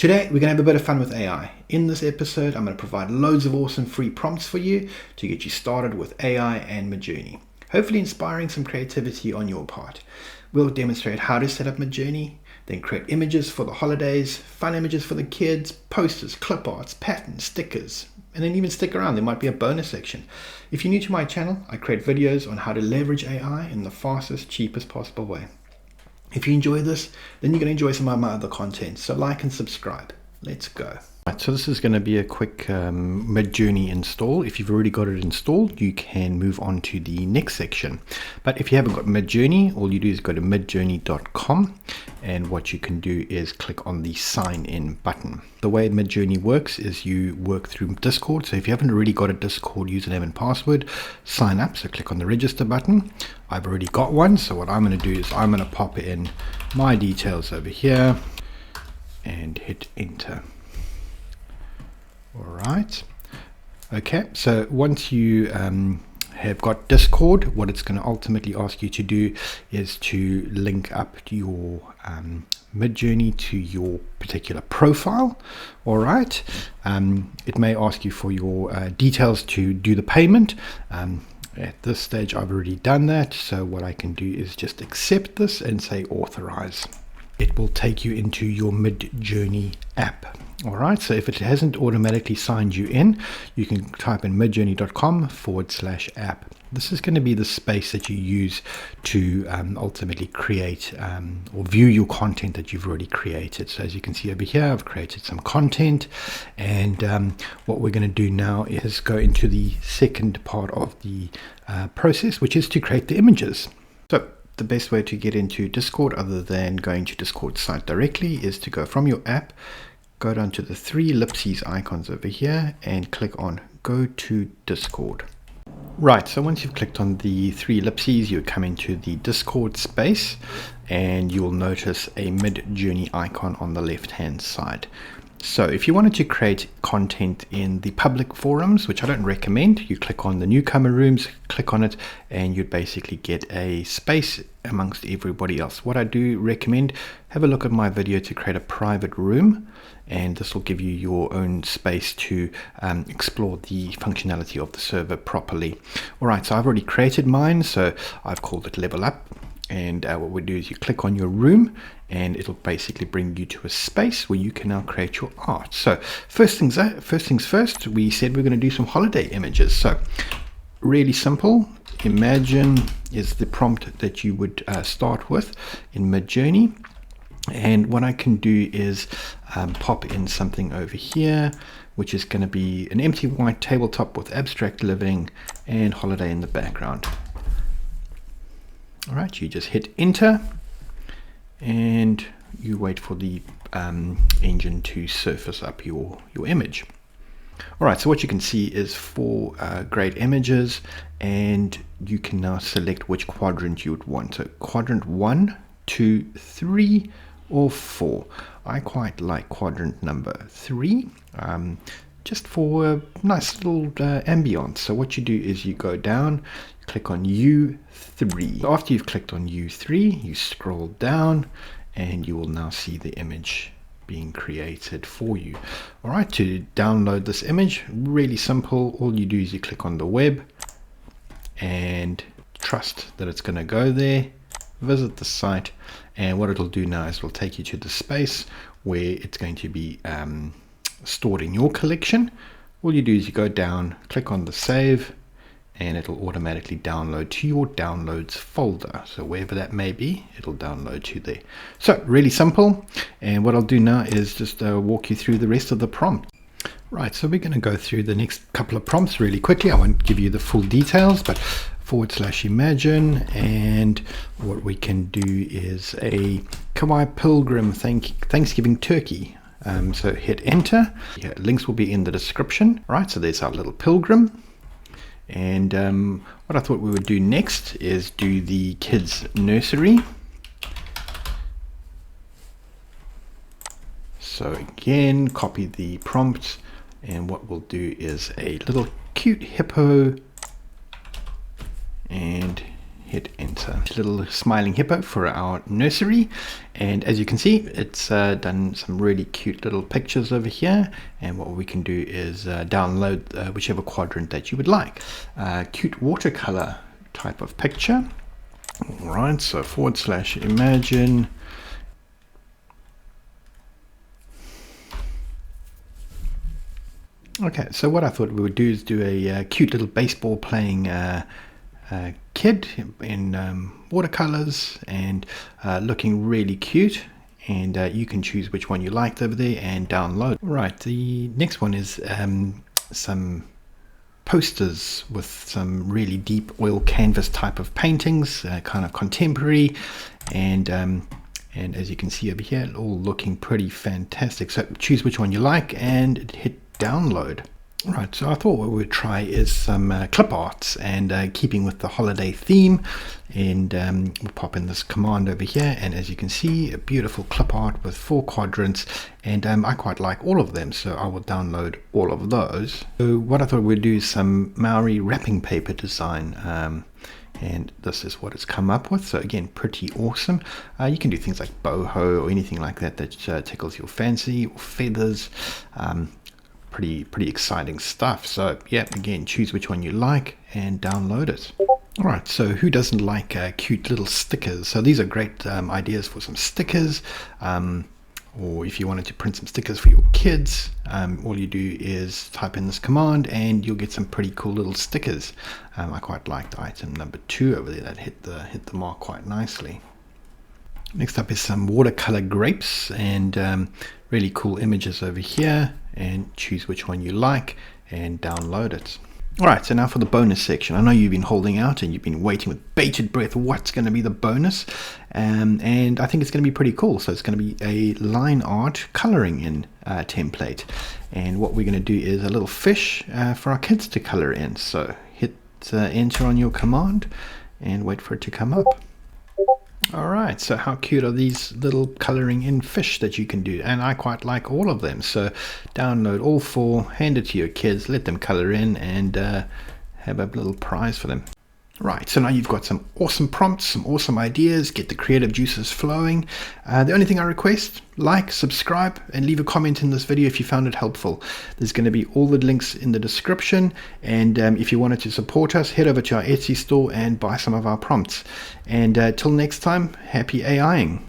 Today, we're going to have a bit of fun with AI. In this episode, I'm going to provide loads of awesome free prompts for you to get you started with AI and Midjourney, hopefully inspiring some creativity on your part. We'll demonstrate how to set up Midjourney, then create images for the holidays, fun images for the kids, posters, clip arts, patterns, stickers, and then even stick around, there might be a bonus section. If you're new to my channel, I create videos on how to leverage AI in the fastest, cheapest possible way. If you enjoy this, then you're going to enjoy some of my other content. So like and subscribe. Let's go. Right, so this is going to be a quick Midjourney install. If you've already got it installed, you can move on to the next section. But if you haven't got Midjourney, all you do is go to midjourney.com, and what you can do is click on the sign in button. The way Midjourney works is you work through Discord. So if you haven't already got a Discord username and password, sign up. So click on the register button. I've already got one. So what I'm going to do is I'm going to pop in my details over here and hit enter. All right. Okay, so once you have got Discord, what it's going to ultimately ask you to do is to link up your Midjourney to your particular profile. All right. It may ask you for your details to do the payment. At this stage, I've already done that. So what I can do is just accept this and say authorize. It will take you into your MidJourney app. All right, so if it hasn't automatically signed you in, you can type in midjourney.com/app. This is going to be the space that you use to ultimately create or view your content that you've already created. So as you can see over here, I've created some content, and what we're going to do now is go into the second part of the process, which is to create the images. So the best way to get into Discord, other than going to Discord site directly, is to go from your app, go down to the three ellipses icons over here and click on go to Discord. Right, so once you've clicked on the three ellipses, you come into the Discord space and you'll notice a Midjourney icon on the left hand side. So if you wanted to create content in the public forums, which I don't recommend, you click on the newcomer rooms, click on it, and you'd basically get a space amongst everybody else. What I do recommend, have a look at my video to create a private room, and this will give you your own space to explore the functionality of the server properly. All right, so I've already created mine, so I've called it Level Up. And what we do is you click on your room and it'll basically bring you to a space where you can now create your art. So first things first, we said we're going to do some holiday images. So really simple. Imagine is the prompt that you would start with in Midjourney. And what I can do is pop in something over here, which is going to be an empty white tabletop with abstract living and holiday in the background. All right, you just hit enter and you wait for the engine to surface up your image. All right, so what you can see is four great images, and you can now select which quadrant you would want. So quadrant 1, 2, 3, or 4. I quite like quadrant number 3. Just for a nice little ambience. So what you do is you go down, click on U3. After you've clicked on U3, you scroll down and you will now see the image being created for you. All right, to download this image, really simple. All you do is you click on the web and trust that it's going to go there, visit the site, and what it'll do now is it'll take you to the space where it's going to be stored in your collection. All you do is you go down, click on the save, and it'll automatically download to your downloads folder. So wherever that may be, it'll download to there. So really simple. And what I'll do now is just walk you through the rest of the prompt. Right, so we're going to go through the next couple of prompts really quickly. I won't give you the full details, but /imagine, and what we can do is a Kawaii Pilgrim Thanksgiving turkey. So hit enter. Yeah, links will be in the description. Right, so there's our little pilgrim. And what I thought we would do next is do the kids' nursery. So again, copy the prompt, and what we'll do is a little cute hippo, and hit enter. Little smiling hippo for our nursery, and as you can see, it's done some really cute little pictures over here. And what we can do is download whichever quadrant that you would like. Cute watercolor type of picture. All right, so / imagine. Okay, so what I thought we would do is do a cute little baseball playing kid in watercolors, and looking really cute. And you can choose which one you liked over there and download. Right, the next one is some posters with some really deep oil canvas type of paintings, kind of contemporary, and as you can see over here, all looking pretty fantastic. So choose which one you like and hit download. Right, so I thought what we would try is some clip arts, and keeping with the holiday theme, and we'll pop in this command over here, and as you can see, a beautiful clip art with 4 quadrants, and I quite like all of them, so I will download all of those. So what I thought we'd do is some Maori wrapping paper design, and this is what it's come up with. So again, pretty awesome. You can do things like boho or anything like that that tickles your fancy, or feathers. Pretty exciting stuff. So yeah, again, choose which one you like and download it. All right, so who doesn't like cute little stickers? So these are great ideas for some stickers, or if you wanted to print some stickers for your kids, all you do is type in this command and you'll get some pretty cool little stickers. I quite liked item number 2 over there that hit the mark quite nicely. Next up is some watercolor grapes, and really cool images over here, and choose which one you like and download it. Alright, so now for the bonus section. I know you've been holding out and you've been waiting with bated breath what's going to be the bonus, and I think it's going to be pretty cool. So it's going to be a line art coloring in template, and what we're going to do is a little fish for our kids to color in. So hit enter on your command and wait for it to come up. Alright, so how cute are these little coloring in fish that you can do? And I quite like all of them. So download all 4, hand it to your kids, let them color in, and have a little prize for them. Right, so now you've got some awesome prompts, some awesome ideas, get the creative juices flowing. The only thing I request, like, subscribe, and leave a comment in this video if you found it helpful. There's going to be all the links in the description, and if you wanted to support us, head over to our Etsy store and buy some of our prompts. And till next time, happy AIing.